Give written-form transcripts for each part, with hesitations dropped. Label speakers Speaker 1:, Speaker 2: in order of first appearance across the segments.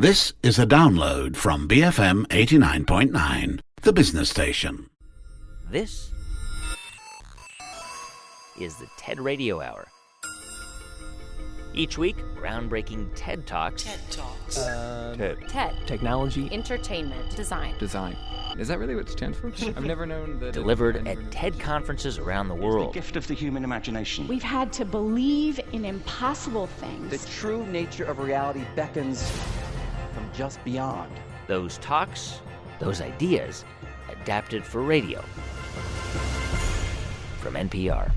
Speaker 1: This is a download from BFM 89.9, the business station.
Speaker 2: This is the TED Radio Hour. Each week, groundbreaking TED Talks.
Speaker 3: TED.
Speaker 4: Technology.
Speaker 3: Entertainment. Design.
Speaker 4: Is that really what it stands for? I've never known that.
Speaker 2: Delivered at TED conferences around the world.
Speaker 5: The gift of the human imagination.
Speaker 6: We've had to believe in impossible things.
Speaker 7: The true nature of reality beckons from just beyond.
Speaker 2: Those talks, those ideas, adapted for radio. From NPR.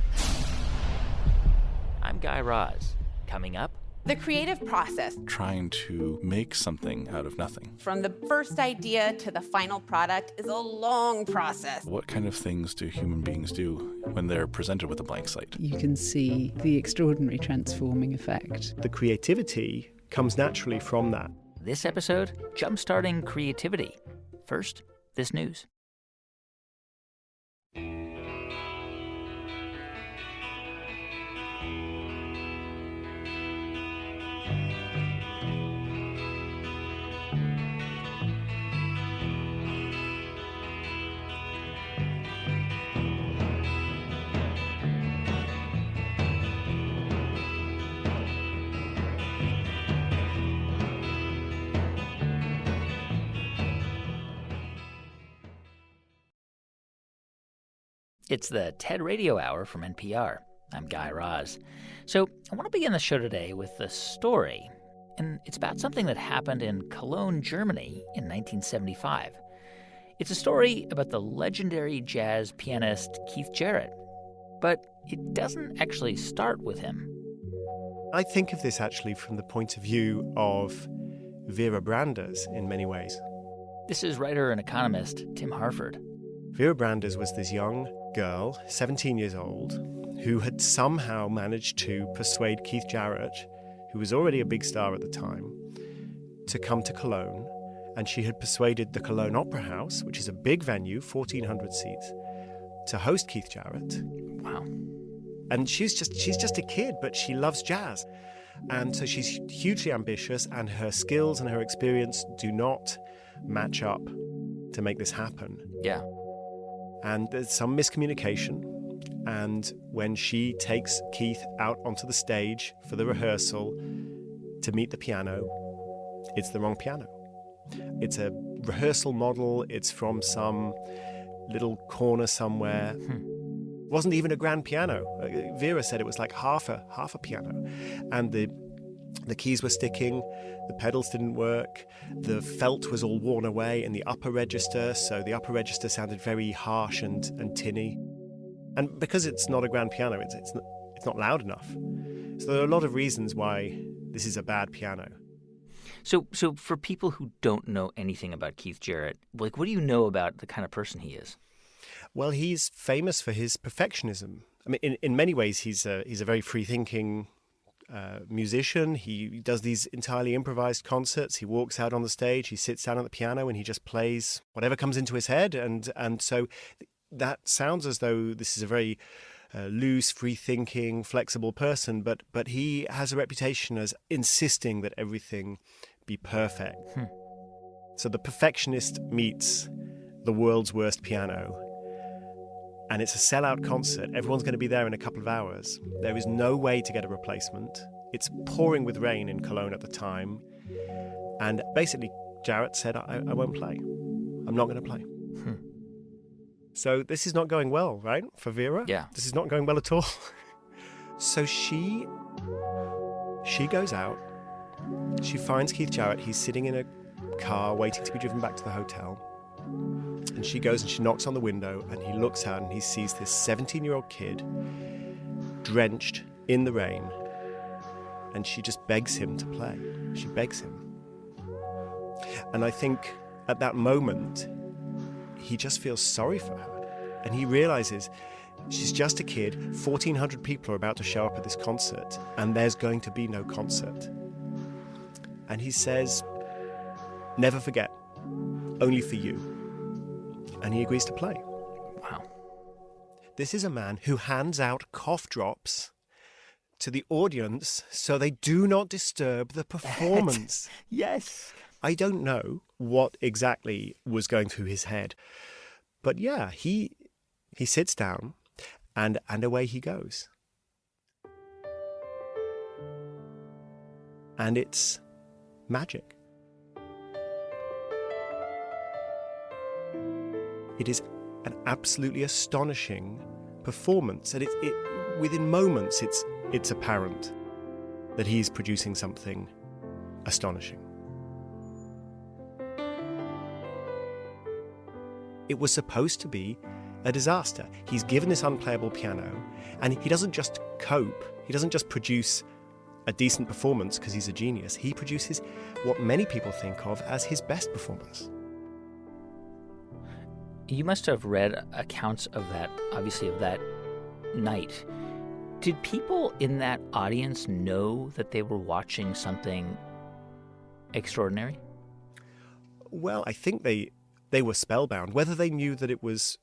Speaker 2: I'm Guy Raz. Coming up,
Speaker 8: the creative process.
Speaker 9: Trying to make something out of nothing.
Speaker 8: From the first idea to the final product is a long process.
Speaker 9: What kind of things do human beings do when they're presented with a blank slate?
Speaker 10: You can see the extraordinary transforming effect.
Speaker 11: The creativity comes naturally from that.
Speaker 2: This episode, Jumpstarting Creativity. First, this news. It's the TED Radio Hour from NPR. I'm Guy Raz. So I want to begin the show today with a story, and it's about something that happened in Cologne, Germany in 1975. It's a story about the legendary jazz pianist Keith Jarrett, but it doesn't actually start with him.
Speaker 11: I think of this actually from the point of view of Vera Branders in many ways.
Speaker 2: This is writer and economist Tim Harford.
Speaker 11: Vera Branders was this young girl, 17 years old, who had somehow managed to persuade Keith Jarrett, who was already a big star at the time, to come to Cologne. And she had persuaded the Cologne Opera House, which is a big venue, 1,400 seats, to host Keith Jarrett.
Speaker 2: Wow.
Speaker 11: And she's just a kid, but she loves jazz. And so she's hugely ambitious, and her skills and her experience do not match up to make this happen.
Speaker 2: Yeah.
Speaker 11: And there's some miscommunication. And when she takes Keith out onto the stage for the rehearsal to meet the piano, it's the wrong piano. It's a rehearsal model. It's from some little corner somewhere. It wasn't even a grand piano. Vera said it was like half a piano. And the keys were sticking, the pedals didn't work, the felt was all worn away in the upper register, so the upper register sounded very harsh and tinny. And because it's not a grand piano, it's not loud enough. So there are a lot of reasons why this is a bad piano.
Speaker 2: So for people who don't know anything about Keith Jarrett, like, what do you know about the kind of person he is?
Speaker 11: Well, he's famous for his perfectionism. I mean, in many ways, he's a very free-thinking musician. He does these entirely improvised concerts. He walks out on the stage, he sits down at the piano, and he just plays whatever comes into his head. And so that sounds as though this is a very loose, free-thinking, flexible person, but he has a reputation as insisting that everything be perfect. So the perfectionist meets the world's worst piano. And it's a sellout concert. Everyone's going to be there in a couple of hours. There is no way to get a replacement. It's pouring with rain in Cologne at the time. And basically, Jarrett said, I won't play. I'm not going to play. So this is not going well, right, for Vera?
Speaker 2: Yeah.
Speaker 11: This is not going well at all. So she goes out. She finds Keith Jarrett. He's sitting in a car waiting to be driven back to the hotel. And she goes and she knocks on the window, and he looks out and he sees this 17-year-old kid drenched in the rain. And she just begs him to play. She begs him. And I think at that moment, he just feels sorry for her. And he realizes she's just a kid. 1,400 people are about to show up at this concert, and there's going to be no concert. And he says, never forget, only for you. And he agrees to play.
Speaker 2: Wow.
Speaker 11: This is a man who hands out cough drops to the audience so they do not disturb the performance.
Speaker 2: Yes.
Speaker 11: I don't know what exactly was going through his head. But yeah, he sits down and away he goes. And it's magic. It is an absolutely astonishing performance, and within moments it's apparent that he's producing something astonishing. It was supposed to be a disaster. He's given this unplayable piano, and he doesn't just cope, he doesn't just produce a decent performance because he's a genius. He produces what many people think of as his best performance.
Speaker 2: You must have read accounts of that, obviously, of that night. Did people in that audience know that they were watching something extraordinary?
Speaker 11: Well, I think they were spellbound. Whether they knew that it was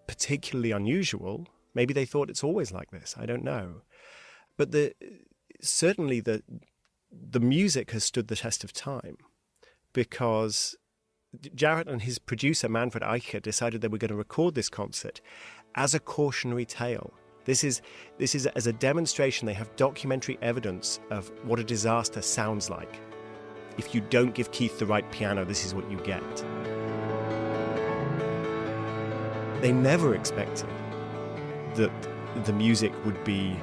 Speaker 11: particularly unusual, maybe they thought it's always like this, I don't know. But certainly the music has stood the test of time, because Jarrett and his producer Manfred Eicher decided they were going to record this concert as a cautionary tale. This is as a demonstration. They have documentary evidence of what a disaster sounds like. If you don't give Keith the right piano, this is what you get. They never expected that the music would be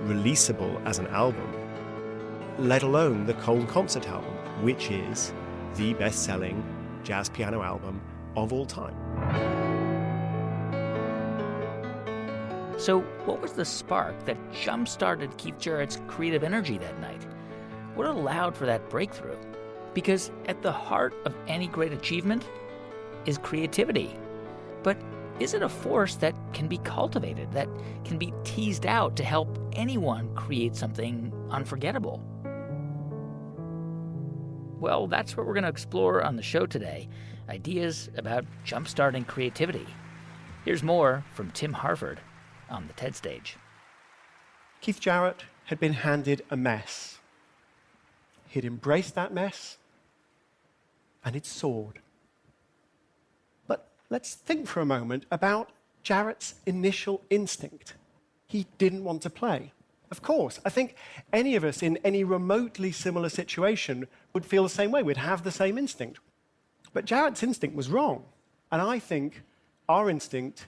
Speaker 11: releasable as an album, let alone the Cole Concert album, which is the best-selling jazz piano album of all time.
Speaker 2: So what was the spark that jump-started Keith Jarrett's creative energy that night? What allowed for that breakthrough? Because at the heart of any great achievement is creativity. But is it a force that can be cultivated, that can be teased out to help anyone create something unforgettable? Well, that's what we're going to explore on the show today. Ideas about jump-starting creativity. Here's more from Tim Harford on the TED stage.
Speaker 5: Keith Jarrett had been handed a mess. He'd embraced that mess, and it soared. But let's think for a moment about Jarrett's initial instinct. He didn't want to play. Of course, I think any of us in any remotely similar situation would feel the same way. We'd have the same instinct. But Jarrett's instinct was wrong. And I think our instinct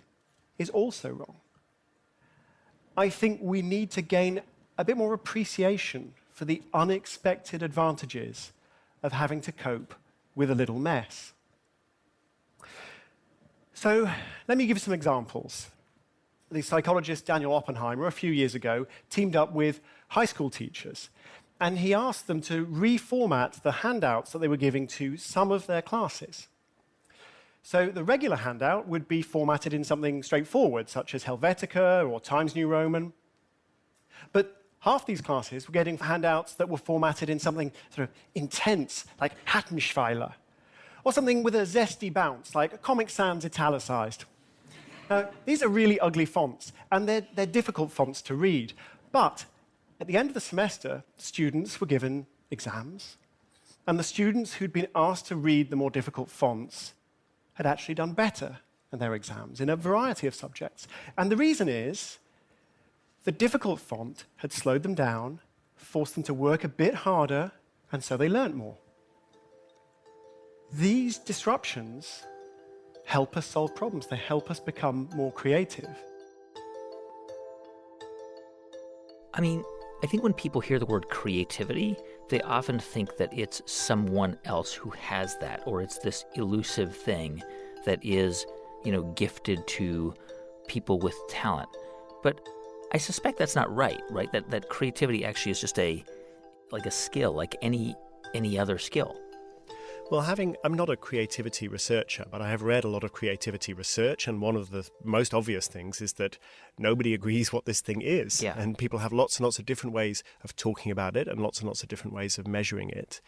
Speaker 5: is also wrong. I think we need to gain a bit more appreciation for the unexpected advantages of having to cope with a little mess. So let me give you some examples. The psychologist Daniel Oppenheimer, a few years ago, teamed up with high school teachers, and he asked them to reformat the handouts that they were giving to some of their classes. So the regular handout would be formatted in something straightforward, such as Helvetica or Times New Roman. But half these classes were getting handouts that were formatted in something sort of intense, like Hattenschweiler, or something with a zesty bounce, like Comic Sans italicized. These are really ugly fonts, and they're difficult fonts to read. But at the end of the semester, students were given exams, and the students who'd been asked to read the more difficult fonts had actually done better in their exams in a variety of subjects. And the reason is the difficult font had slowed them down, forced them to work a bit harder, and so they learnt more. These disruptions help us solve problems. They help us become more creative.
Speaker 2: I mean, I think when people hear the word creativity, they often think that it's someone else who has that, or it's this elusive thing that is, gifted to people with talent. But I suspect that's not right? That creativity actually is just a skill, like any other skill.
Speaker 11: Well, I'm not a creativity researcher, but I have read a lot of creativity research, and one of the most obvious things is that nobody agrees what this thing is.
Speaker 2: Yeah.
Speaker 11: And people have lots and lots of different ways of talking about it and lots of different ways of measuring it.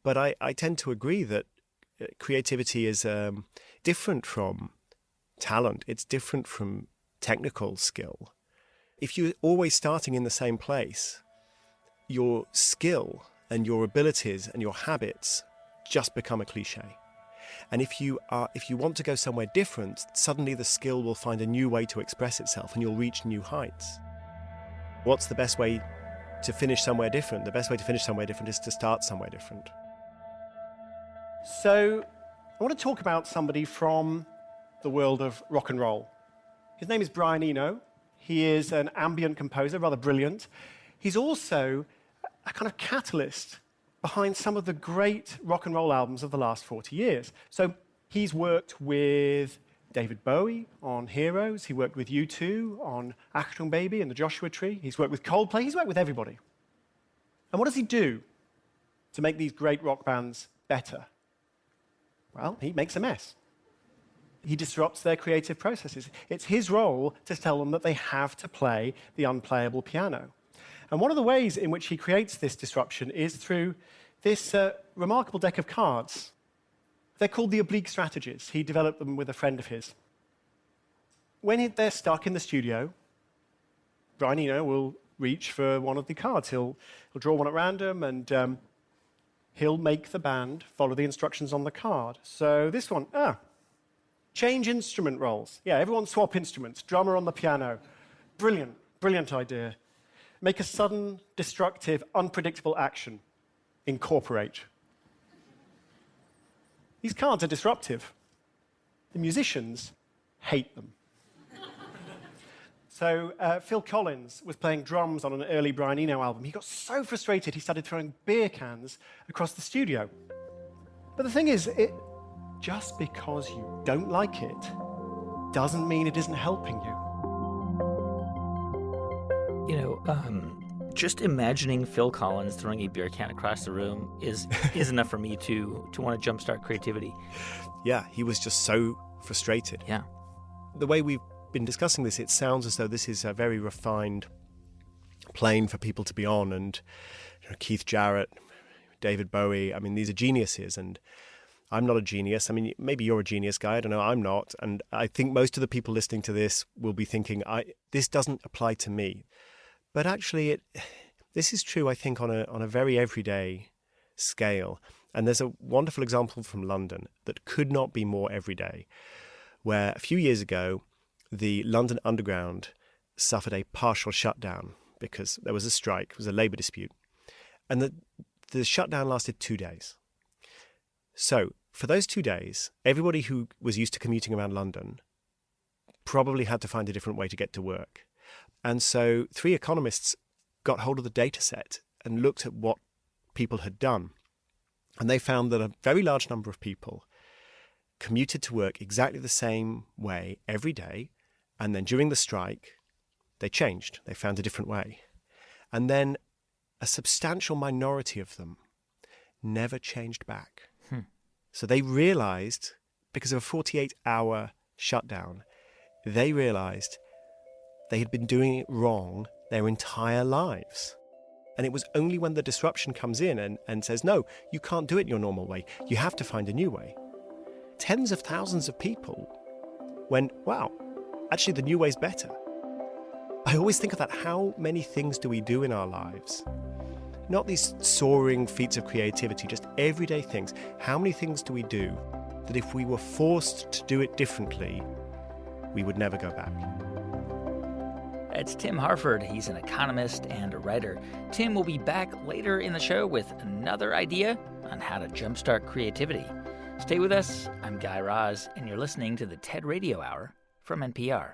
Speaker 11: But I tend to agree that creativity is different from talent. It's different from technical skill. If you're always starting in the same place, your skill and your abilities and your habits just become a cliche. And if you want to go somewhere different, suddenly the skill will find a new way to express itself and you'll reach new heights. What's the best way to finish somewhere different? The best way to finish somewhere different is to start somewhere different.
Speaker 5: So I want to talk about somebody from the world of rock and roll. His name is Brian Eno. He is an ambient composer, rather brilliant. He's also a kind of catalyst behind some of the great rock and roll albums of the last 40 years. So he's worked with David Bowie on Heroes. He worked with U2 on Achtung Baby and the Joshua Tree. He's worked with Coldplay. He's worked with everybody. And what does he do to make these great rock bands better? Well, he makes a mess. He disrupts their creative processes. It's his role to tell them that they have to play the unplayable piano. And one of the ways in which he creates this disruption is through this remarkable deck of cards. They're called the oblique strategies. He developed them with a friend of his. When they're stuck in the studio, Brian Eno will reach for one of the cards. He'll draw one at random, and he'll make the band follow the instructions on the card. So this one, change instrument roles. Yeah, everyone swap instruments. Drummer on the piano. Brilliant, brilliant idea. Make a sudden, destructive, unpredictable action. Incorporate. These cards are disruptive. The musicians hate them. So Phil Collins was playing drums on an early Brian Eno album. He got so frustrated he started throwing beer cans across the studio. But the thing is, just because you don't like it doesn't mean it isn't helping you.
Speaker 2: You know, just imagining Phil Collins throwing a beer can across the room is enough for me to want to jumpstart creativity.
Speaker 11: Yeah, he was just so frustrated.
Speaker 2: Yeah.
Speaker 11: The way we've been discussing this, it sounds as though this is a very refined plane for people to be on. And Keith Jarrett, David Bowie, I mean, these are geniuses. And I'm not a genius. I mean, maybe you're a genius guy. I don't know. I'm not. And I think most of the people listening to this will be thinking, this doesn't apply to me. But actually, this is true, I think, on a very everyday scale. And there's a wonderful example from London that could not be more everyday, where a few years ago, the London Underground suffered a partial shutdown because there was a strike, it was a labour dispute. And the shutdown lasted 2 days. So for those 2 days, everybody who was used to commuting around London probably had to find a different way to get to work. And so 3 economists got hold of the data set and looked at what people had done. And they found that a very large number of people commuted to work exactly the same way every day. And then during the strike, they changed. They found a different way. And then a substantial minority of them never changed back. So they realized, because of a 48-hour shutdown, they realized they had been doing it wrong their entire lives. And it was only when the disruption comes in and says, no, you can't do it your normal way. You have to find a new way. Tens of thousands of people went, wow, actually the new way's better. I always think of that. How many things do we do in our lives? Not these soaring feats of creativity, just everyday things. How many things do we do that if we were forced to do it differently, we would never go back?
Speaker 2: It's Tim Harford. He's an economist and a writer. Tim will be back later in the show with another idea on how to jumpstart creativity. Stay with us. I'm Guy Raz, and you're listening to the TED Radio Hour from NPR.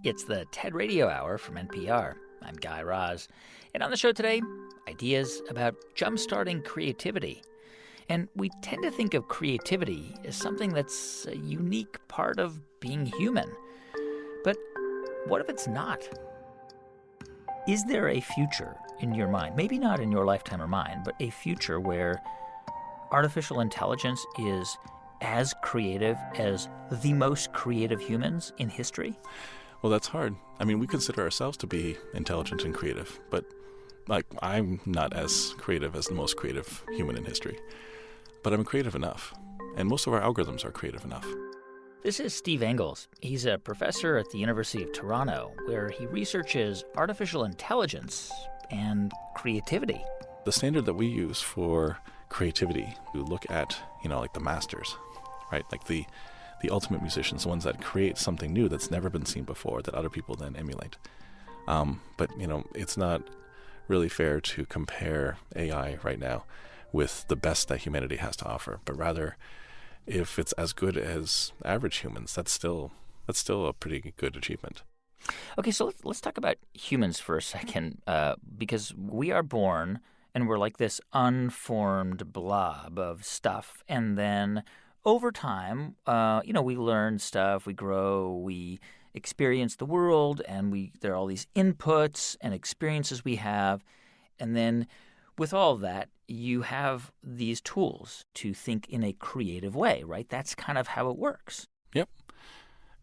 Speaker 2: It's the TED Radio Hour from NPR. I'm Guy Raz. And on the show today, ideas about jumpstarting creativity. And we tend to think of creativity as something that's a unique part of being human. But what if it's not? Is there a future in your mind, maybe not in your lifetime or mine, but a future where artificial intelligence is as creative as the most creative humans in history?
Speaker 9: Well, that's hard. I mean, we consider ourselves to be intelligent and creative, but I'm not as creative as the most creative human in history. But I'm creative enough, and most of our algorithms are creative enough.
Speaker 2: This is Steve Engels. He's a professor at the University of Toronto, where he researches artificial intelligence and creativity.
Speaker 9: The standard that we use for creativity, we look at, like the masters, right? Like the ultimate musicians, the ones that create something new that's never been seen before that other people then emulate. But it's not really fair to compare AI right now with the best that humanity has to offer, but rather, if it's as good as average humans, that's still a pretty good achievement.
Speaker 2: Okay, so let's talk about humans for a second, because we are born and we're like this unformed blob of stuff, and then over time, we learn stuff, we grow, we experience the world, and there are all these inputs and experiences we have, and then with all of that, you have these tools to think in a creative way, right? That's kind of how it works.
Speaker 9: Yep.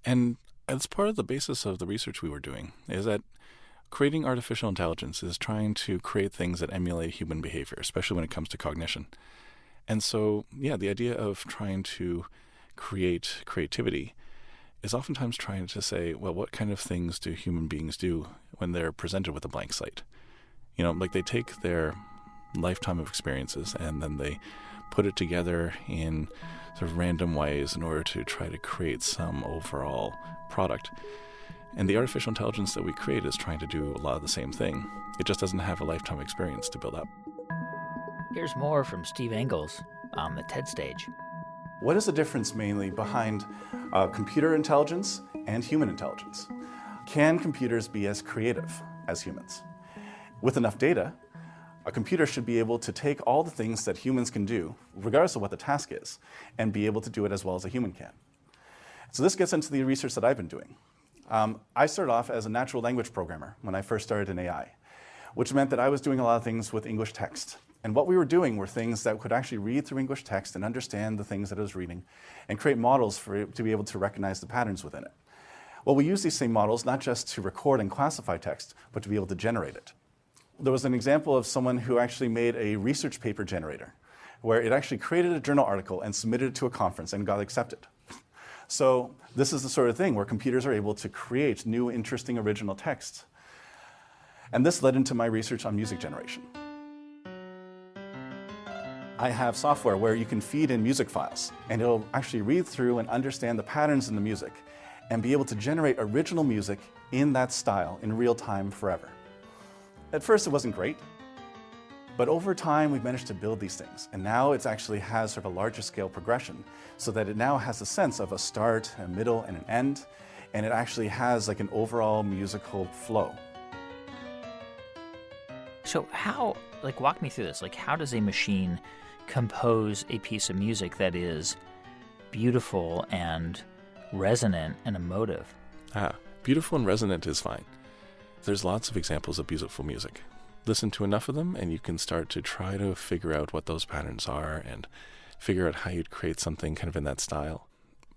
Speaker 9: And that's part of the basis of the research we were doing, is that creating artificial intelligence is trying to create things that emulate human behavior, especially when it comes to cognition. And so, the idea of trying to create creativity is oftentimes trying to say, well, what kind of things do human beings do when they're presented with a blank slate? Like they take their lifetime of experiences and then they put it together in sort of random ways in order to try to create some overall product. And the artificial intelligence that we create is trying to do a lot of the same thing. It just doesn't have a lifetime experience to build up.
Speaker 2: Here's more from Steve Engels on the TED stage.
Speaker 12: What is the difference mainly behind computer intelligence and human intelligence? Can computers be as creative as humans? With enough data, a computer should be able to take all the things that humans can do, regardless of what the task is, and be able to do it as well as a human can. So this gets into the research that I've been doing. I started off as a natural language programmer when I first started in AI, which meant that I was doing a lot of things with English text. And what we were doing were things that could actually read through English text and understand the things that it was reading and create models for it to be able to recognize the patterns within it. Well, we use these same models not just to record and classify text, but to be able to generate it. There was an example of someone who actually made a research paper generator where it actually created a journal article and submitted it to a conference and got accepted. So this is the sort of thing where computers are able to create new, interesting, original text. And this led into my research on music generation. I have software where you can feed in music files, and it'll actually read through and understand the patterns in the music and be able to generate original music in that style in real time forever. At first, it wasn't great, but over time, we've managed to build these things, and now it actually has sort of a larger scale progression, so that it now has a sense of a start, a middle, and an end, and it actually has like an overall musical flow.
Speaker 2: So walk me through this. How does a machine compose a piece of music that is beautiful and resonant and emotive?
Speaker 9: Beautiful and resonant is fine. There's lots of examples of beautiful music. Listen to enough of them and you can start to try to figure out what those patterns are and figure out how you'd create something kind of in that style.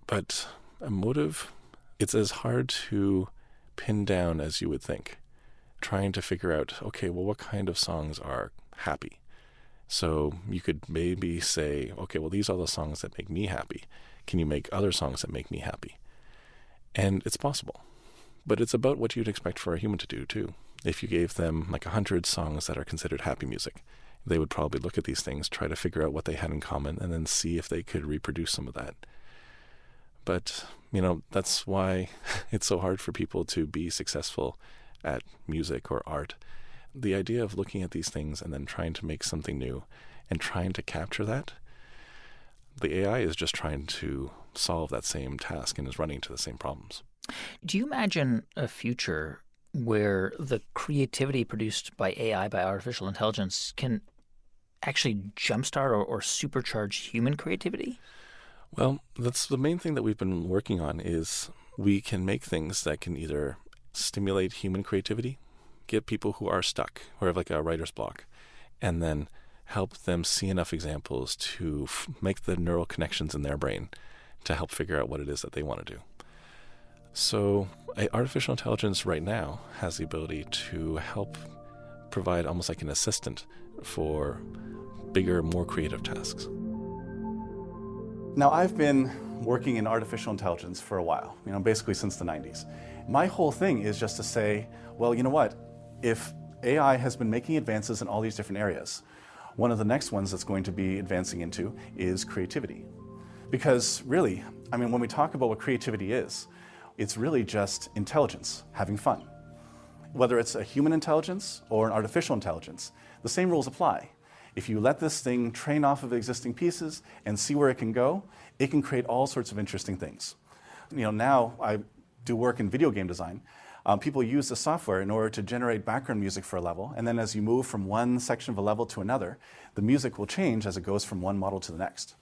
Speaker 9: But emotive, it's as hard to pin down as you would think. Trying to figure out, okay, well, what kind of songs are happy? So you could maybe say, okay, well, these are the songs that make me happy. Can you make other songs that make me happy? And it's possible. But it's about what you'd expect for a human to do, too. If you gave them 100 songs that are considered happy music, they would probably look at these things, try to figure out what they had in common, and then see if they could reproduce some of that. But, that's why it's so hard for people to be successful at music or art. The idea of looking at these things and then trying to make something new and trying to capture that, the AI is just trying to solve that same task and is running into the same problems.
Speaker 2: Do you imagine a future where the creativity produced by AI, by artificial intelligence, can actually jumpstart or supercharge human creativity?
Speaker 9: Well, that's the main thing that we've been working on is we can make things that can either stimulate human creativity, get people who are stuck, who have like a writer's block, and then help them see enough examples to make the neural connections in their brain to help figure out what it is that they want to do. So artificial intelligence right now has the ability to help provide almost like an assistant for bigger, more creative tasks.
Speaker 12: Now, I've been working in artificial intelligence for a while, basically since the 90s. My whole thing is just to say, well, you know what? If AI has been making advances in all these different areas, one of the next ones that's going to be advancing into is creativity. Because really, when we talk about what creativity is, it's really just intelligence, having fun. Whether it's a human intelligence or an artificial intelligence, the same rules apply. If you let this thing train off of existing pieces and see where it can go, it can create all sorts of interesting things. Now I do work in video game design. People use the software in order to generate background music for a level, and then as you move from one section of a level to another, the music will change as it goes from one model to the next.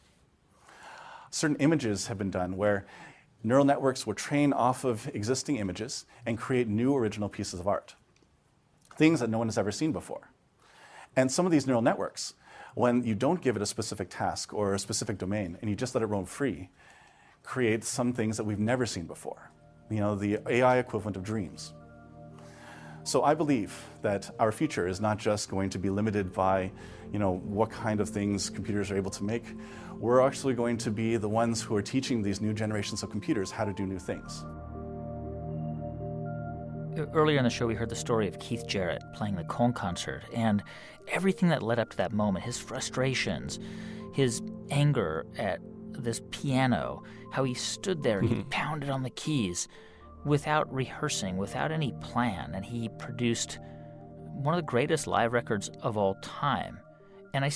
Speaker 12: Certain images have been done where neural networks will train off of existing images and create new original pieces of art, things that no one has ever seen before. And some of these neural networks, when you don't give it a specific task or a specific domain and you just let it roam free, create some things that we've never seen before. The AI equivalent of dreams. So I believe that our future is not just going to be limited by, what kind of things computers are able to make. We're actually going to be the ones who are teaching these new generations of computers how to do new things.
Speaker 2: Earlier in the show, we heard the story of Keith Jarrett playing the Cone concert and everything that led up to that moment, his frustrations, his anger at this piano, how he stood there and he pounded on the keys without rehearsing, without any plan, and he produced one of the greatest live records of all time. And I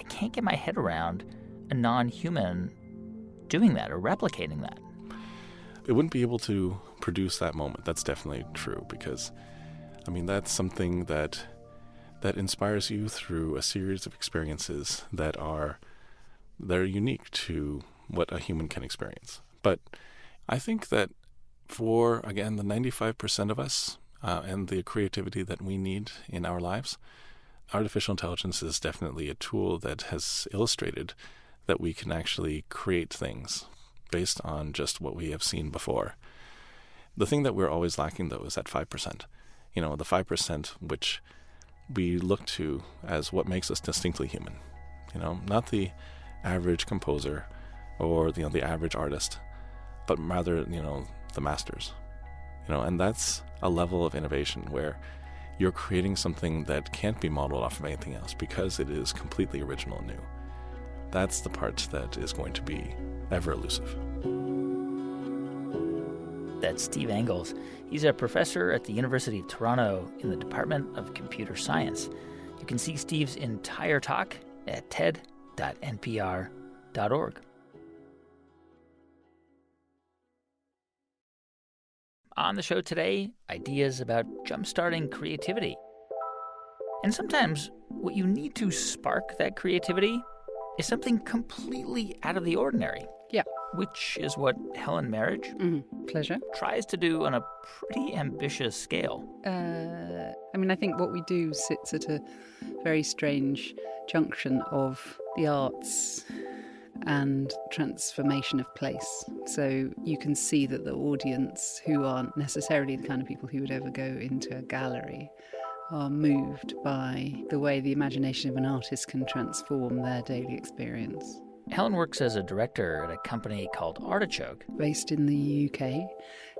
Speaker 2: can't get my head around a non-human doing that or replicating that.
Speaker 9: It wouldn't be able to produce that moment. That's definitely true because, that's something that inspires you through a series of experiences that are unique to what a human can experience. But I think that for, again, the 95% of us and the creativity that we need in our lives, artificial intelligence is definitely a tool that has illustrated that we can actually create things based on just what we have seen before. The thing that we're always lacking, though, is that 5%. The 5% which we look to as what makes us distinctly human. Not the average composer or the average artist, but rather the masters. And that's a level of innovation where you're creating something that can't be modeled off of anything else because it is completely original and new. That's the part that is going to be ever elusive.
Speaker 2: That's Steve Engels. He's a professor at the University of Toronto in the Department of Computer Science. You can see Steve's entire talk at ted.npr.org. On the show today, ideas about jumpstarting creativity. And sometimes what you need to spark that creativity is something completely out of the ordinary.
Speaker 10: Yeah.
Speaker 2: Which is what Helen Marriage
Speaker 10: Pleasure.
Speaker 2: tries to do on a pretty ambitious scale.
Speaker 10: I think what we do sits at a very strange junction of the arts and transformation of place. So you can see that the audience, who aren't necessarily the kind of people who would ever go into a gallery, are moved by the way the imagination of an artist can transform their daily experience.
Speaker 2: Helen works as a director at a company called Artichoke.
Speaker 10: Based in the UK,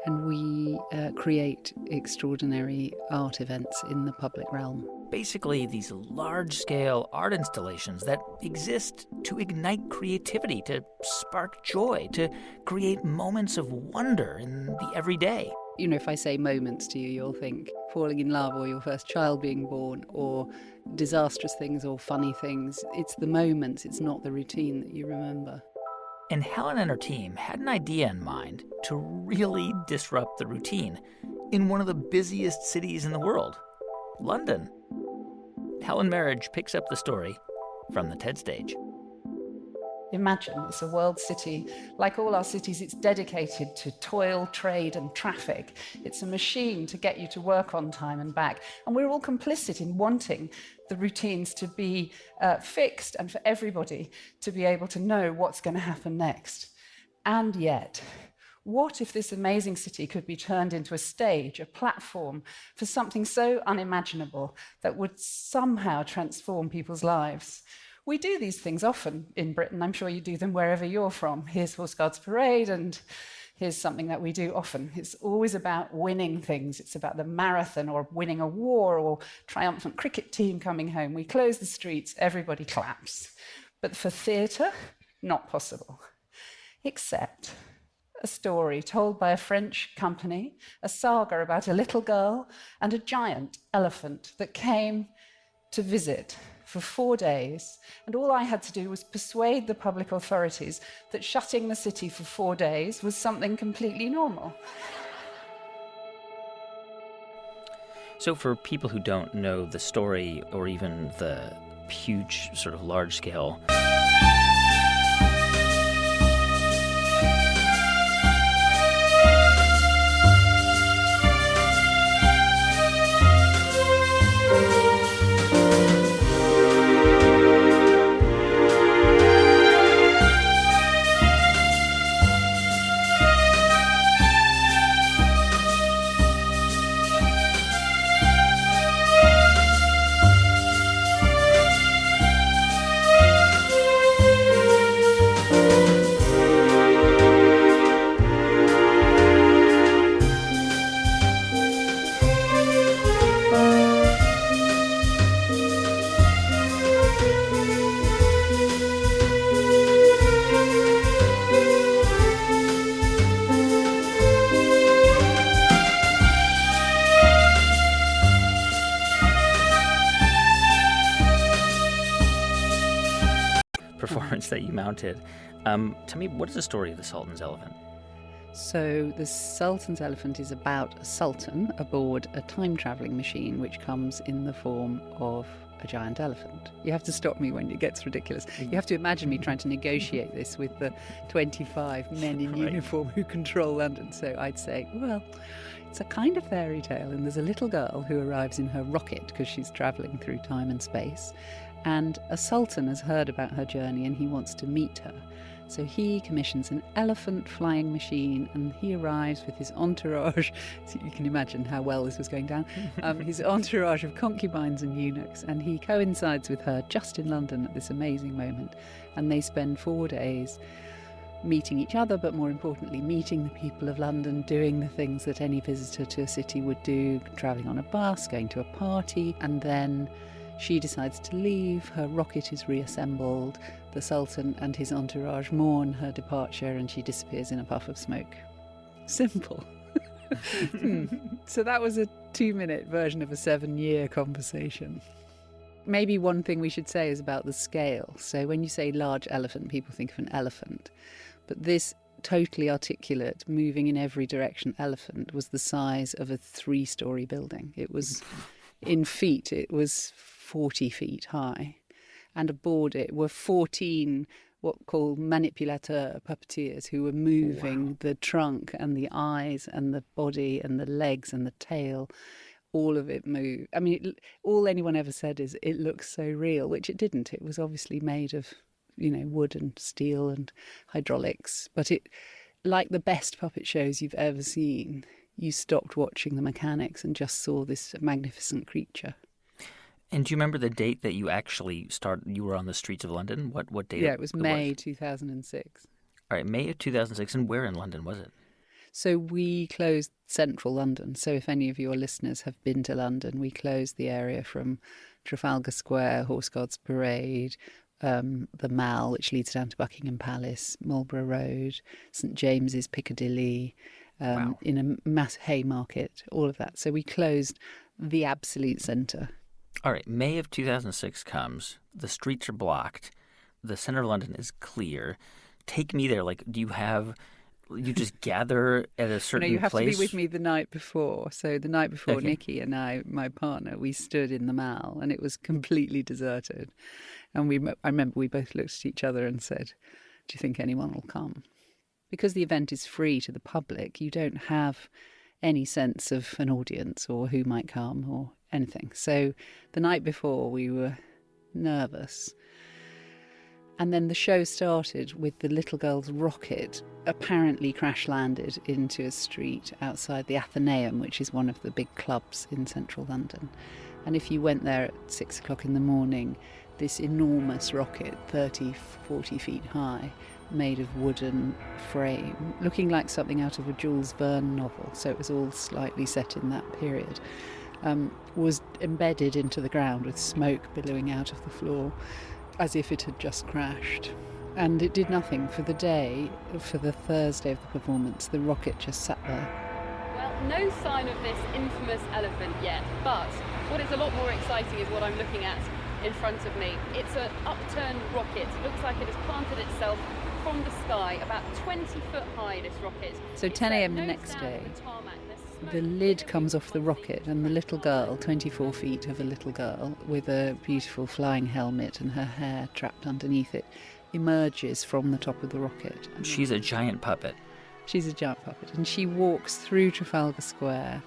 Speaker 10: and we create extraordinary art events in the public realm.
Speaker 2: Basically, these large-scale art installations that exist to ignite creativity, to spark joy, to create moments of wonder in the everyday.
Speaker 10: If I say moments to you, you'll think falling in love or your first child being born or disastrous things or funny things. It's the moments, it's not the routine that you remember.
Speaker 2: And Helen and her team had an idea in mind to really disrupt the routine in one of the busiest cities in the world, London. Helen Marriage picks up the story from the TED stage.
Speaker 10: Imagine it's a world city. Like all our cities, it's dedicated to toil, trade, and traffic. It's a machine to get you to work on time and back. And we're all complicit in wanting the routines to be fixed and for everybody to be able to know what's going to happen next. And yet, what if this amazing city could be turned into a stage, a platform for something so unimaginable that would somehow transform people's lives? We do these things often in Britain. I'm sure you do them wherever you're from. Here's Horse Guards Parade, and here's something that we do often. It's always about winning things. It's about the marathon or winning a war or triumphant cricket team coming home. We close the streets, everybody claps. But for theatre, not possible. Except a story told by a French company, a saga about a little girl and a giant elephant that came to visit for 4 days, and all I had to do was persuade the public authorities that shutting the city for 4 days was something completely normal.
Speaker 2: So for people who don't know the story or even the huge, sort of large-scale performance that you mounted. Tell me, what is the story of the Sultan's elephant?
Speaker 10: So the Sultan's elephant is about a sultan aboard a time-travelling machine which comes in the form of a giant elephant. You have to stop me when it gets ridiculous. You have to imagine me trying to negotiate this with the 25 men in uniform who control London. So I'd say, well, it's a kind of fairy tale, and there's a little girl who arrives in her rocket because she's travelling through time and space. And a sultan has heard about her journey and he wants to meet her. So he commissions an elephant flying machine, and he arrives with his entourage. So you can imagine how well this was going down. His entourage of concubines and eunuchs, and he coincides with her just in London at this amazing moment. And they spend 4 days meeting each other, but more importantly, meeting the people of London, doing the things that any visitor to a city would do, travelling on a bus, going to a party, and then she decides to leave, her rocket is reassembled, the Sultan and his entourage mourn her departure, and she disappears in a puff of smoke. Simple. So that was a 2-minute version of a 7-year conversation. Maybe one thing we should say is about the scale. So when you say large elephant, people think of an elephant. But this totally articulate, moving in every direction elephant was the size of a 3-story building. It was, in feet, it was 40 feet high. And aboard it were 14 what called manipulateurs, puppeteers, who were moving the trunk and the eyes and the body and the legs and the tail. All of it moved. I mean, all anyone ever said is it looks so real, which it didn't. It was obviously made of, wood and steel and hydraulics. But it, like the best puppet shows you've ever seen, you stopped watching the mechanics and just saw this magnificent creature.
Speaker 2: And do you remember the date that you actually you were on the streets of London? What date?
Speaker 10: Yeah, it was May 2006.
Speaker 2: All right, May of 2006. And where in London was it?
Speaker 10: So we closed central London. So if any of your listeners have been to London, we closed the area from Trafalgar Square, Horse Guards Parade, the Mall, which leads down to Buckingham Palace, Marlborough Road, St James's, Piccadilly, in a mass Haymarket, all of that. So we closed the absolute centre.
Speaker 2: All right, May of 2006 comes. The streets are blocked. The centre of London is clear. take me there. Like, you just gather at a certain place?
Speaker 10: You have to be with me the night before. So the night before,
Speaker 2: Okay.
Speaker 10: Nikki and I, my partner, we stood in the Mall and it was completely deserted. And I remember we both looked at each other and said, do you think anyone will come? Because the event is free to the public, you don't have any sense of an audience or who might come or anything. So the night before we were nervous. And then the show started with the little girl's rocket apparently crash landed into a street outside the Athenaeum, which is one of the big clubs in central London. And if you went there at 6 o'clock in the morning, this enormous rocket, 30, 40 feet high, made of wooden frame, looking like something out of a Jules Verne novel, so it was all slightly set in that period, was embedded into the ground with smoke billowing out of the floor, as if it had just crashed. And it did nothing for the day. For the Thursday of the performance, the rocket just sat there.
Speaker 13: Well, no sign of this infamous elephant yet, but what is a lot more exciting is what I'm looking at in front of me. It's an upturned rocket. Looks like it has planted itself from the sky, about 20 foot high, this rocket.
Speaker 10: So 10 a.m. the next day, the lid comes off the rocket and the little girl, 24 feet of a little girl with a beautiful flying helmet and her hair trapped underneath it, emerges from the top of the rocket. And
Speaker 2: she's a giant puppet.
Speaker 10: She's a giant puppet. And she walks through Trafalgar Square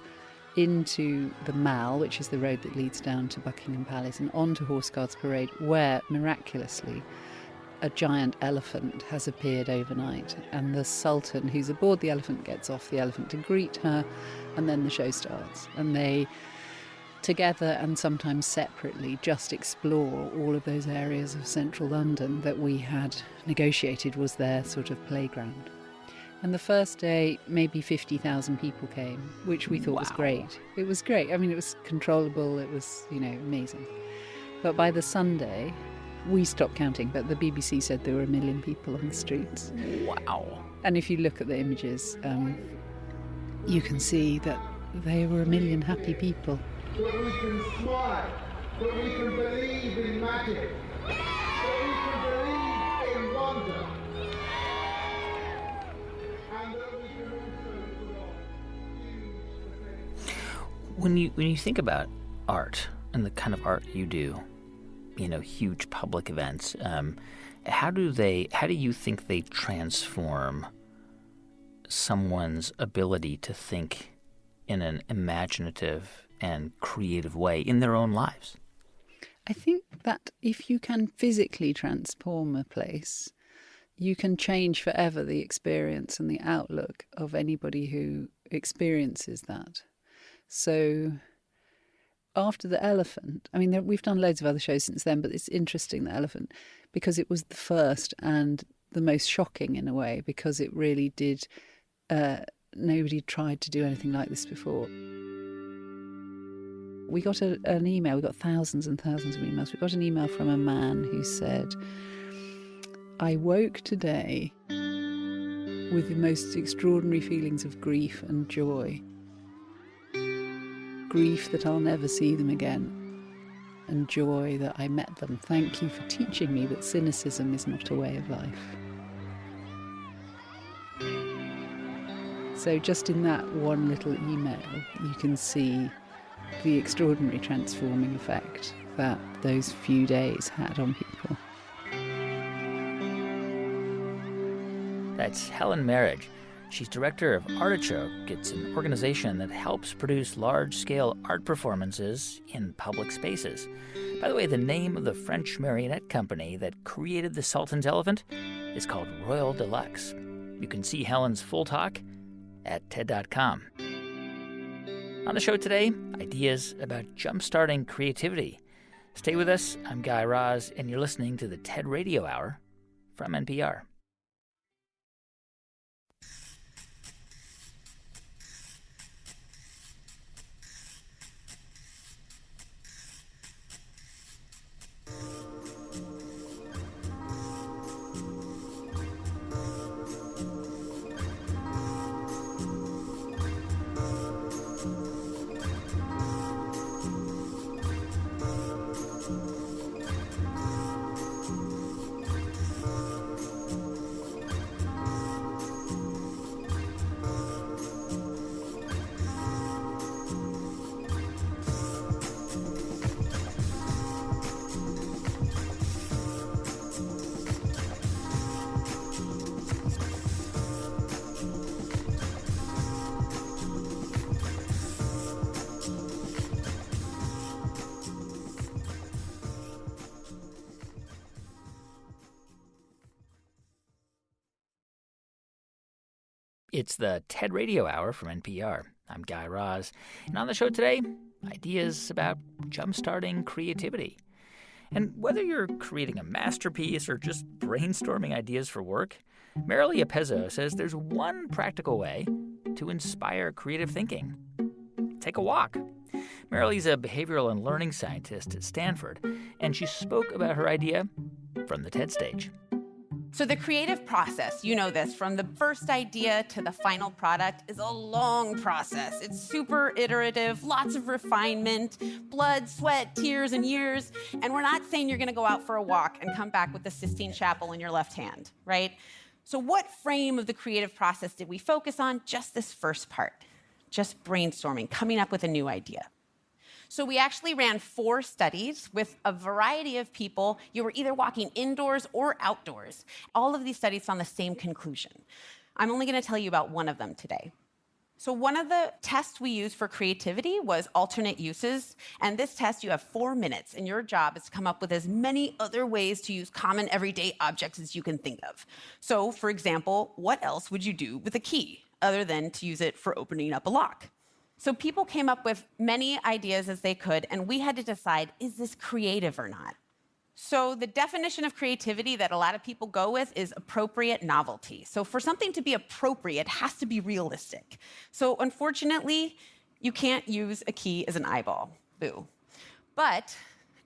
Speaker 10: into the Mall, which is the road that leads down to Buckingham Palace, and onto Horse Guards Parade, where, miraculously, a giant elephant has appeared overnight. And the Sultan, who's aboard the elephant, gets off the elephant to greet her, and then the show starts. And they, together and sometimes separately, just explore all of those areas of central London that we had negotiated was their sort of playground. And the first day, maybe 50,000 people came, which we thought was great. It was great. I mean, it was controllable. It was, amazing. But by the Sunday, we stopped counting, but the BBC said there were 1 million people on the streets.
Speaker 2: Wow.
Speaker 10: And if you look at the images, you can see that they were 1 million happy people.
Speaker 14: That we can smile, that we can believe in magic, that we can believe in wonder.
Speaker 2: When you think about art and the kind of art you do, huge public events, how do you think they transform someone's ability to think in an imaginative and creative way in their own lives?
Speaker 10: I think that if you can physically transform a place, you can change forever the experience and the outlook of anybody who experiences that. So after the elephant, I mean, we've done loads of other shows since then, but it's interesting, the elephant, because it was the first and the most shocking in a way, because it really did, nobody tried to do anything like this before. We got an email, we got thousands and thousands of emails. We got an email from a man who said, I woke today with the most extraordinary feelings of grief and joy. Grief that I'll never see them again, and joy that I met them. Thank you for teaching me that cynicism is not a way of life. So just in that one little email, you can see the extraordinary transforming effect that those few days had on people.
Speaker 2: That's Helen Marriage. She's director of Artichoke. It's an organization that helps produce large-scale art performances in public spaces. By the way, the name of the French marionette company that created the Sultan's elephant is called Royal Deluxe. You can see Helen's full talk at TED.com. On the show today, ideas about jump-starting creativity. Stay with us. I'm Guy Raz, and you're listening to the TED Radio Hour from NPR. It's the TED Radio Hour from NPR. I'm Guy Raz. And on the show today, ideas about jumpstarting creativity. And whether you're creating a masterpiece or just brainstorming ideas for work, Marilee Apezzo says there's one practical way to inspire creative thinking. Take a walk. Marilee's a behavioral and learning scientist at Stanford, and she spoke about her idea from the TED stage.
Speaker 8: So the creative process, you know this, from the first idea to the final product is a long process. It's super iterative, lots of refinement, blood, sweat, tears, and years. And we're not saying you're going to go out for a walk and come back with the Sistine Chapel in your left hand, right? So what frame of the creative process did we focus on? Just this first part, just brainstorming, coming up with a new idea. So we actually ran 4 studies with a variety of people. You were either walking indoors or outdoors. All of these studies found the same conclusion. I'm only going to tell you about one of them today. So one of the tests we used for creativity was alternate uses. And this test, you have 4 minutes, and your job is to come up with as many other ways to use common everyday objects as you can think of. So, for example, what else would you do with a key other than to use it for opening up a lock? So people came up with many ideas as they could, and we had to decide, is this creative or not? So the definition of creativity that a lot of people go with is appropriate novelty. So for something to be appropriate, it has to be realistic. So unfortunately, you can't use a key as an eyeball. Boo. But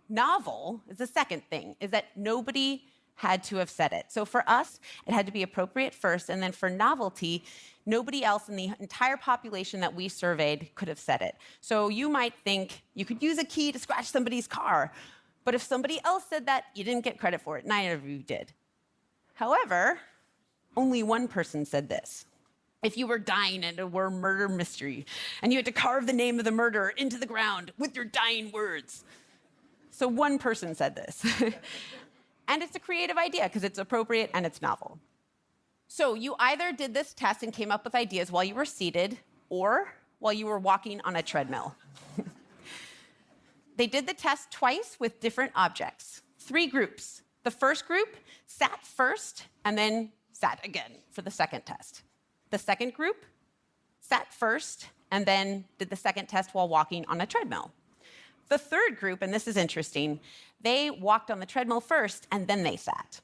Speaker 8: novel is the second thing, is that nobody had to have said it. So for us, it had to be appropriate first, and then for novelty, nobody else in the entire population that we surveyed could have said it. So you might think you could use a key to scratch somebody's car, but if somebody else said that, you didn't get credit for it. Neither of you did. However, only one person said this. If you were dying and it were a murder mystery, and you had to carve the name of the murderer into the ground with your dying words. So one person said this. And it's a creative idea because it's appropriate and it's novel. So you either did this test and came up with ideas while you were seated or while you were walking on a treadmill. They did the test twice with different objects. 3 groups. The first group sat first and then sat again for the second test. The second group sat first and then did the second test while walking on a treadmill. The third group, and this is interesting, they walked on the treadmill first and then they sat.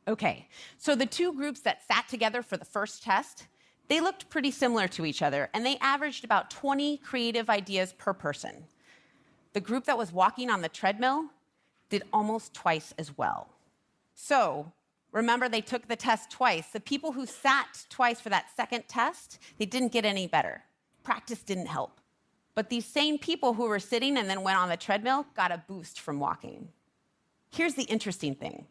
Speaker 8: Okay, so the 2 groups that sat together for the first test, they looked pretty similar to each other, and they averaged about 20 creative ideas per person. The group that was walking on the treadmill did almost twice as well. So remember, they took the test twice. The people who sat twice for that second test, they didn't get any better. Practice didn't help. But these same people who were sitting and then went on the treadmill got a boost from walking. Here's the interesting thing.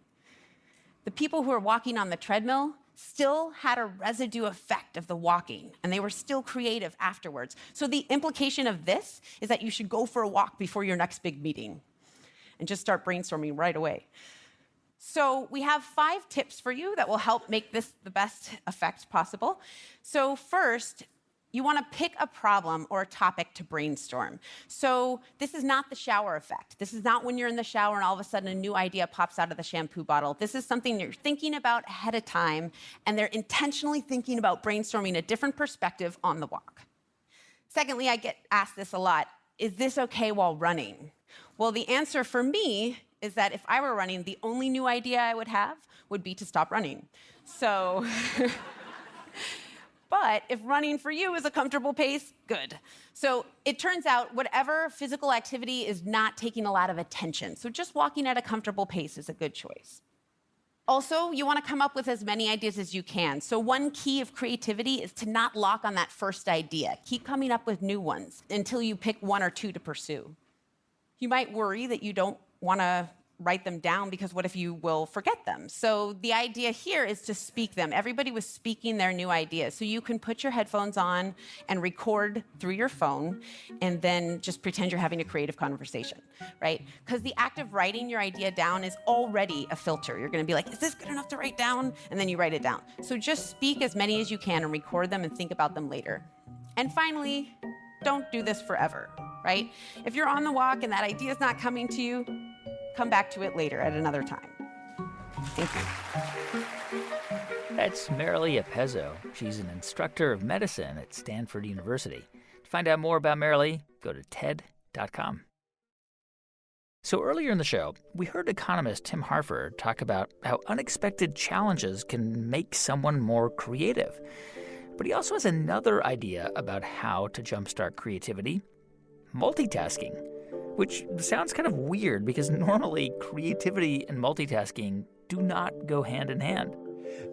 Speaker 8: The people who were walking on the treadmill still had a residue effect of the walking, and they were still creative afterwards. So the implication of this is that you should go for a walk before your next big meeting and just start brainstorming right away. So we have 5 tips for you that will help make this the best effect possible. So first, you want to pick a problem or a topic to brainstorm. So this is not the shower effect. This is not when you're in the shower and all of a sudden a new idea pops out of the shampoo bottle. This is something you're thinking about ahead of time, and they're intentionally thinking about brainstorming a different perspective on the walk. Secondly, I get asked this a lot. Is this okay while running? Well, the answer for me is that if I were running, the only new idea I would have would be to stop running. So... But if running for you is a comfortable pace, good. So it turns out whatever physical activity is not taking a lot of attention. So just walking at a comfortable pace is a good choice. Also, you want to come up with as many ideas as you can. So one key of creativity is to not lock on that first idea. Keep coming up with new ones until you pick 1 or 2 to pursue. You might worry that you don't want to write them down because what if you will forget them? So the idea here is to speak them. Everybody was speaking their new ideas. So you can put your headphones on and record through your phone and then just pretend you're having a creative conversation, right? Because the act of writing your idea down is already a filter. You're going to be like, is this good enough to write down? And then you write it down. So just speak as many as you can and record them and think about them later. And finally, don't do this forever, right? If you're on the walk and that idea is not coming to you, come back to it later at another time. Thank you.
Speaker 2: That's Marilee Apezzo. She's an instructor of medicine at Stanford University. To find out more about Marilee, go to TED.com. So earlier in the show, we heard economist Tim Harford talk about how unexpected challenges can make someone more creative. But he also has another idea about how to jumpstart creativity: multitasking, which sounds kind of weird because normally creativity and multitasking do not go hand in hand.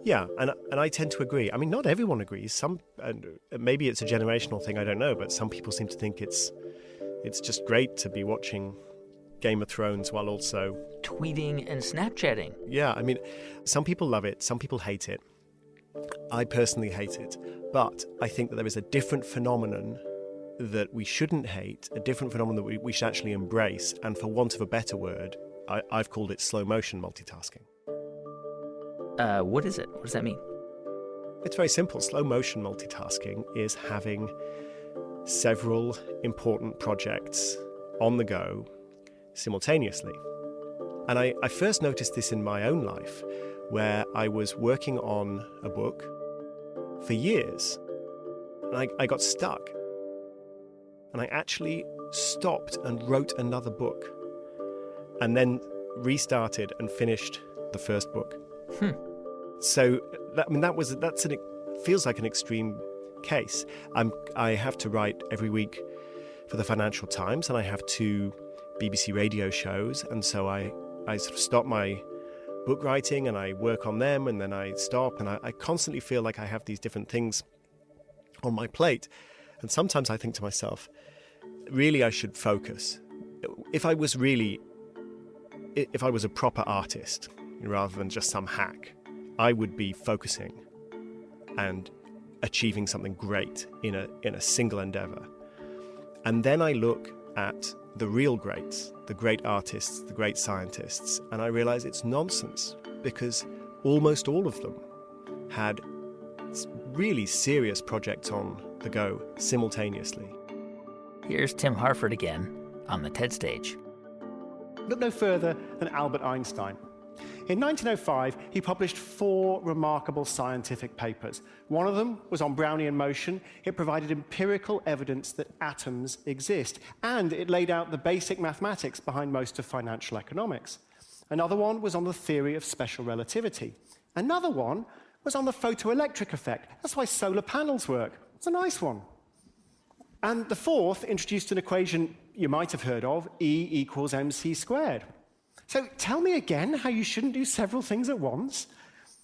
Speaker 11: Yeah, and I tend to agree. I mean, not everyone agrees. Some, and maybe it's a generational thing, I don't know, but some people seem to think it's just great to be watching Game of Thrones while also
Speaker 2: tweeting and Snapchatting.
Speaker 11: Yeah, I mean, some people love it, some people hate it. I personally hate it, but I think that there is a different phenomenon that we shouldn't hate, a different phenomenon that we should actually embrace, and for want of a better word, I've called it slow motion multitasking.
Speaker 2: What is it? What does that mean?
Speaker 11: It's very simple. Slow motion multitasking is having several important projects on the go simultaneously. And I first noticed this in my own life, where I was working on a book for years, and I got stuck. And I actually stopped and wrote another book, and then restarted and finished the first book. So, it feels like an extreme case. I have to write every week for the Financial Times, and I have 2 BBC radio shows, and so I sort of stop my book writing and I work on them, and then I stop, and I constantly feel like I have these different things on my plate. And sometimes I think to myself, really I should focus. If I was a proper artist rather than just some hack, I would be focusing and achieving something great in a single endeavor. And then I look at the real greats, the great artists, the great scientists, and I realize it's nonsense, because almost all of them had really serious projects on the go simultaneously.
Speaker 2: Here's Tim Harford again on the TED stage.
Speaker 5: Look no further than Albert Einstein. In 1905, he published 4 remarkable scientific papers. One of them was on Brownian motion. It provided empirical evidence that atoms exist, and it laid out the basic mathematics behind most of financial economics. Another one was on the theory of special relativity. Another one was on the photoelectric effect. That's why solar panels work. It's a nice one. And the fourth introduced an equation you might have heard of, E equals mc squared. So tell me again how you shouldn't do several things at once.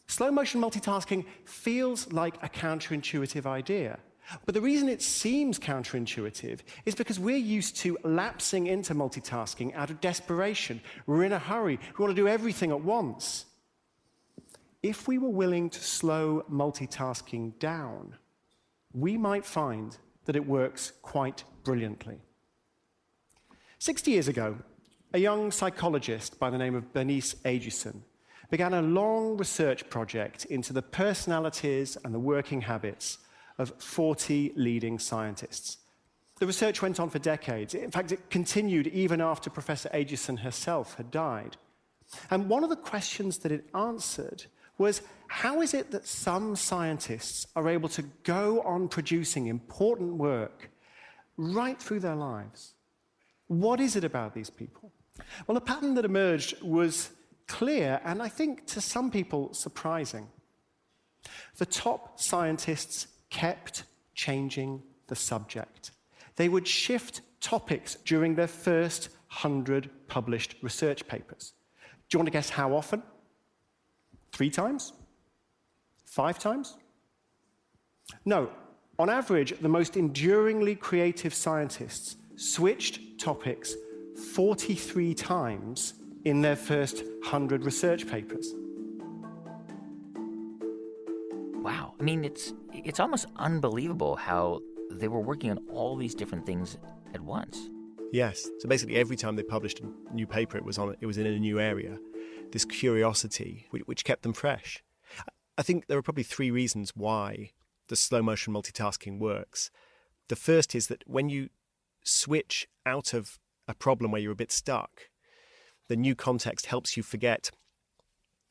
Speaker 5: Slow motion multitasking feels like a counterintuitive idea. But the reason it seems counterintuitive is because we're used to lapsing into multitasking out of desperation. We're in a hurry. We want to do everything at once. If we were willing to slow multitasking down, we might find that it works quite brilliantly. 60 years ago, a young psychologist by the name of Bernice Aitchison began a long research project into the personalities and the working habits of 40 leading scientists. The research went on for decades. In fact, it continued even after Professor Aitchison herself had died. And one of the questions that it answered was, how is it that some scientists are able to go on producing important work right through their lives? What is it about these people? Well, a pattern that emerged was clear, and I think to some people surprising. The top scientists kept changing the subject. They would shift topics during their first 100 published research papers. Do you want to guess how often? 3 times? 5 times? No. On average, the most enduringly creative scientists switched topics 43 times in their first 100 research papers.
Speaker 2: Wow. I mean, it's almost unbelievable how they were working on all these different things at once.
Speaker 11: Yes. So basically every time they published a new paper, it was in a new area. This curiosity, which kept them fresh. I think there are probably 3 reasons why the slow motion multitasking works. The first is that when you switch out of a problem where you're a bit stuck, the new context helps you forget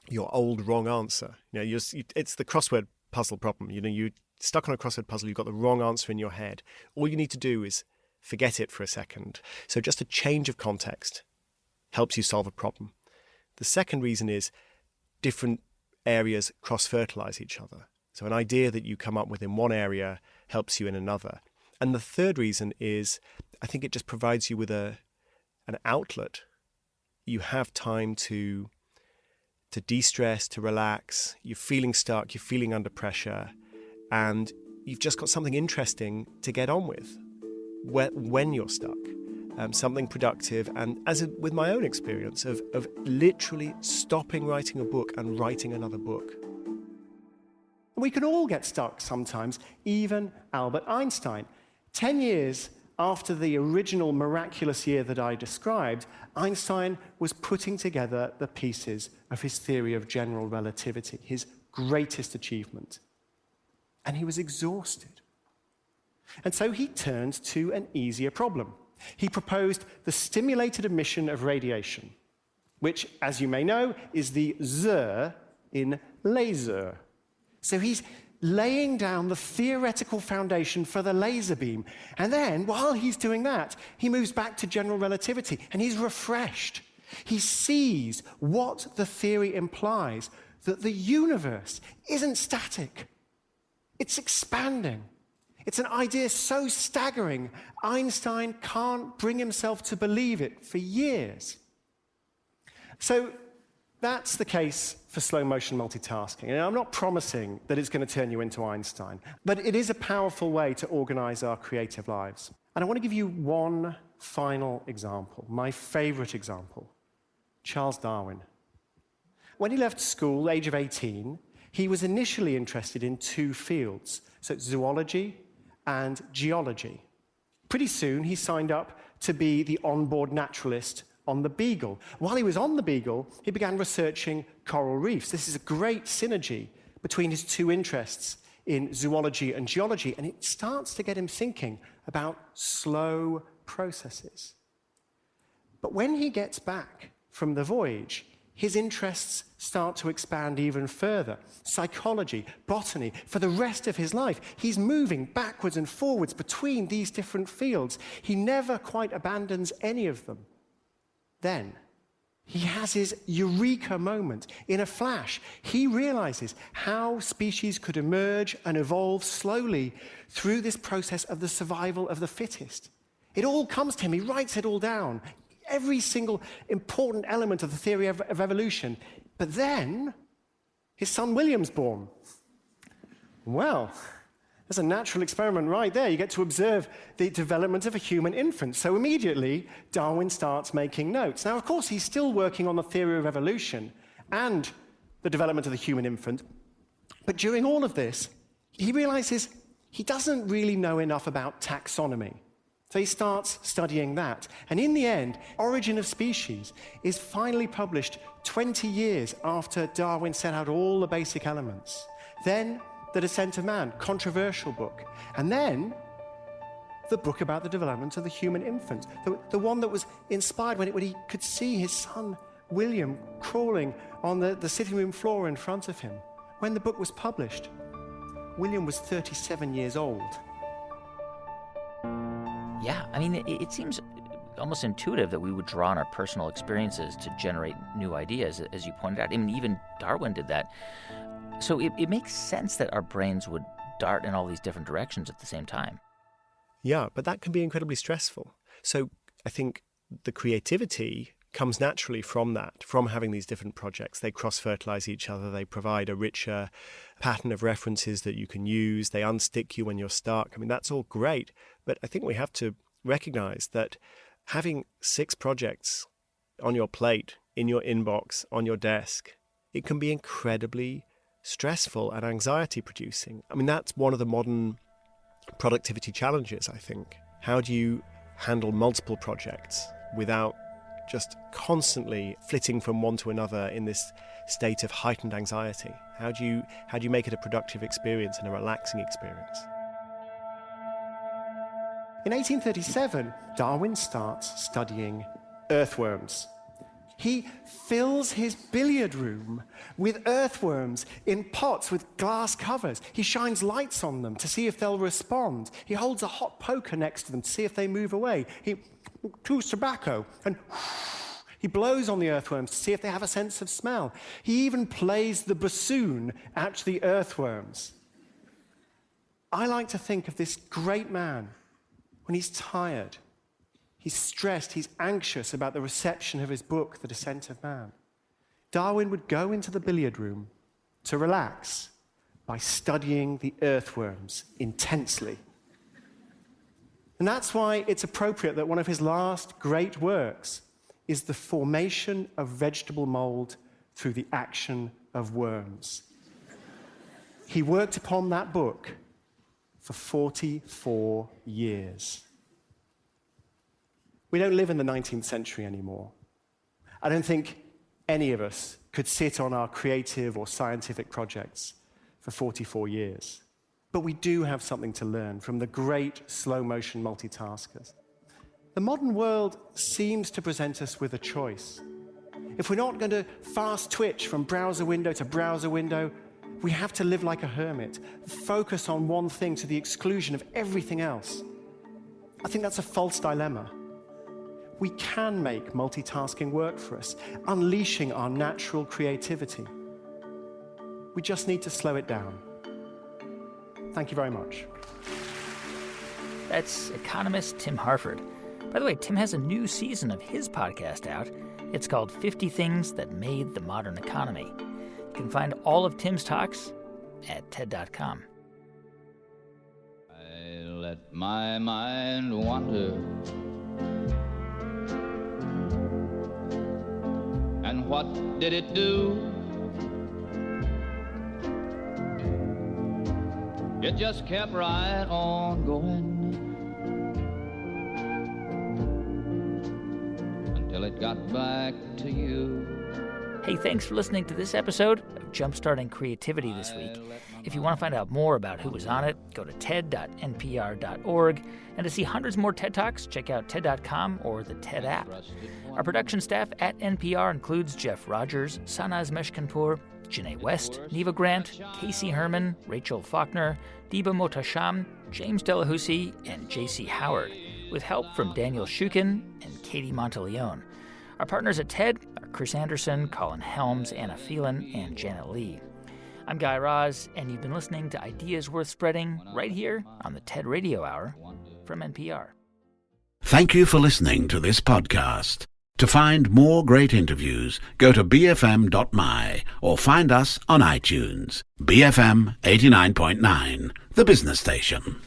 Speaker 11: your old wrong answer. It's the crossword puzzle problem. You're stuck on a crossword puzzle, you've got the wrong answer in your head. All you need to do is forget it for a second. So just a change of context helps you solve a problem. The second reason is different areas cross-fertilize each other. So an idea that you come up with in one area helps you in another. And the third reason is, I think it just provides you with an outlet. You have time to de-stress, to relax. You're feeling stuck, you're feeling under pressure, and you've just got something interesting to get on with when you're stuck. Something productive, and with my own experience of literally stopping writing a book and writing another book.
Speaker 5: We can all get stuck sometimes, even Albert Einstein. 10 years after the original miraculous year that I described, Einstein was putting together the pieces of his theory of general relativity, his greatest achievement. And he was exhausted. And so he turned to an easier problem. He proposed the stimulated emission of radiation, which, as you may know, is the Z in laser. So he's laying down the theoretical foundation for the laser beam. And then, while he's doing that, he moves back to general relativity, and he's refreshed. He sees what the theory implies, that the universe isn't static. It's expanding. It's an idea so staggering, Einstein can't bring himself to believe it for years. So that's the case for slow motion multitasking. And I'm not promising that it's going to turn you into Einstein, but it is a powerful way to organize our creative lives. And I want to give you one final example, my favorite example, Charles Darwin. When he left school, age of 18, he was initially interested in two fields, so zoology and geology. Pretty soon, he signed up to be the onboard naturalist on the Beagle. While he was on the Beagle, he began researching coral reefs. This is a great synergy between his two interests in zoology and geology, and it starts to get him thinking about slow processes. But when he gets back from the voyage, his interests start to expand even further. Psychology, botany, for the rest of his life, he's moving backwards and forwards between these different fields. He never quite abandons any of them. Then, he has his eureka moment. In a flash, he realizes how species could emerge and evolve slowly through this process of the survival of the fittest. It all comes to him. He writes it all down. Every single important element of the theory of evolution. But then, his son William's born. Well, there's a natural experiment right there. You get to observe the development of a human infant. So immediately, Darwin starts making notes. Now, of course, he's still working on the theory of evolution and the development of the human infant. But during all of this, he realizes he doesn't really know enough about taxonomy. So he starts studying that. And in the end, Origin of Species is finally published 20 years after Darwin set out all the basic elements. Then, The Descent of Man, controversial book. And then, the book about the development of the human infant, the one that was inspired when he could see his son, William, crawling on the sitting room floor in front of him. When the book was published, William was 37 years old.
Speaker 2: Yeah, I mean, it seems almost intuitive that we would draw on our personal experiences to generate new ideas, as you pointed out. I mean, even Darwin did that. So it makes sense that our brains would dart in all these different directions at the same time.
Speaker 11: Yeah, but that can be incredibly stressful. So I think the creativity comes naturally from that, from having these different projects. They cross-fertilize each other. They provide a richer pattern of references that you can use. They unstick you when you're stuck. I mean, that's all great. But I think we have to recognize that having 6 projects on your plate, in your inbox, on your desk, it can be incredibly stressful and anxiety-producing. I mean, that's one of the modern productivity challenges, I think. How do you handle multiple projects without just constantly flitting from one to another in this state of heightened anxiety? How do you make it a productive experience and a relaxing experience?
Speaker 5: In 1837, Darwin starts studying earthworms. He fills his billiard room with earthworms in pots with glass covers. He shines lights on them to see if they'll respond. He holds a hot poker next to them to see if they move away. He chews tobacco and he blows on the earthworms to see if they have a sense of smell. He even plays the bassoon at the earthworms. I like to think of this great man when he's tired, he's stressed, he's anxious about the reception of his book, The Descent of Man. Darwin would go into the billiard room to relax by studying the earthworms intensely. And that's why it's appropriate that one of his last great works is the formation of vegetable mold through the action of worms. He worked upon that book for 44 years. We don't live in the 19th century anymore. I don't think any of us could sit on our creative or scientific projects for 44 years. But we do have something to learn from the great slow-motion multitaskers. The modern world seems to present us with a choice. If we're not going to fast twitch from browser window to browser window, we have to live like a hermit, focus on one thing to the exclusion of everything else. I think that's a false dilemma. We can make multitasking work for us, unleashing our natural creativity. We just need to slow it down. Thank you very much.
Speaker 2: That's economist Tim Harford. By the way, Tim has a new season of his podcast out. It's called 50 Things That Made the Modern Economy. You can find all of Tim's talks at TED.com.
Speaker 15: I let my mind wander, and what did it do? It just kept right on going until it got back to you.
Speaker 2: Hey, thanks for listening to this episode of Jumpstarting Creativity this week. If you want to find out more about who was on it, go to ted.npr.org. And to see hundreds more TED Talks, check out TED.com or the TED app. Our production staff at NPR includes Jeff Rogers, Sanaz Meshkanpour, Janae West, Neva Grant, Casey Herman, Rachel Faulkner, Diba Motasham, James Delahousie, and J.C. Howard, with help from Daniel Shukin and Katie Monteleone. Our partners at TED are Chris Anderson, Colin Helms, Anna Phelan, and Janet Lee. I'm Guy Raz, and you've been listening to Ideas Worth Spreading right here on the TED Radio Hour from NPR.
Speaker 1: Thank you for listening to this podcast. To find more great interviews, go to bfm.my or find us on iTunes. BFM 89.9, the business station.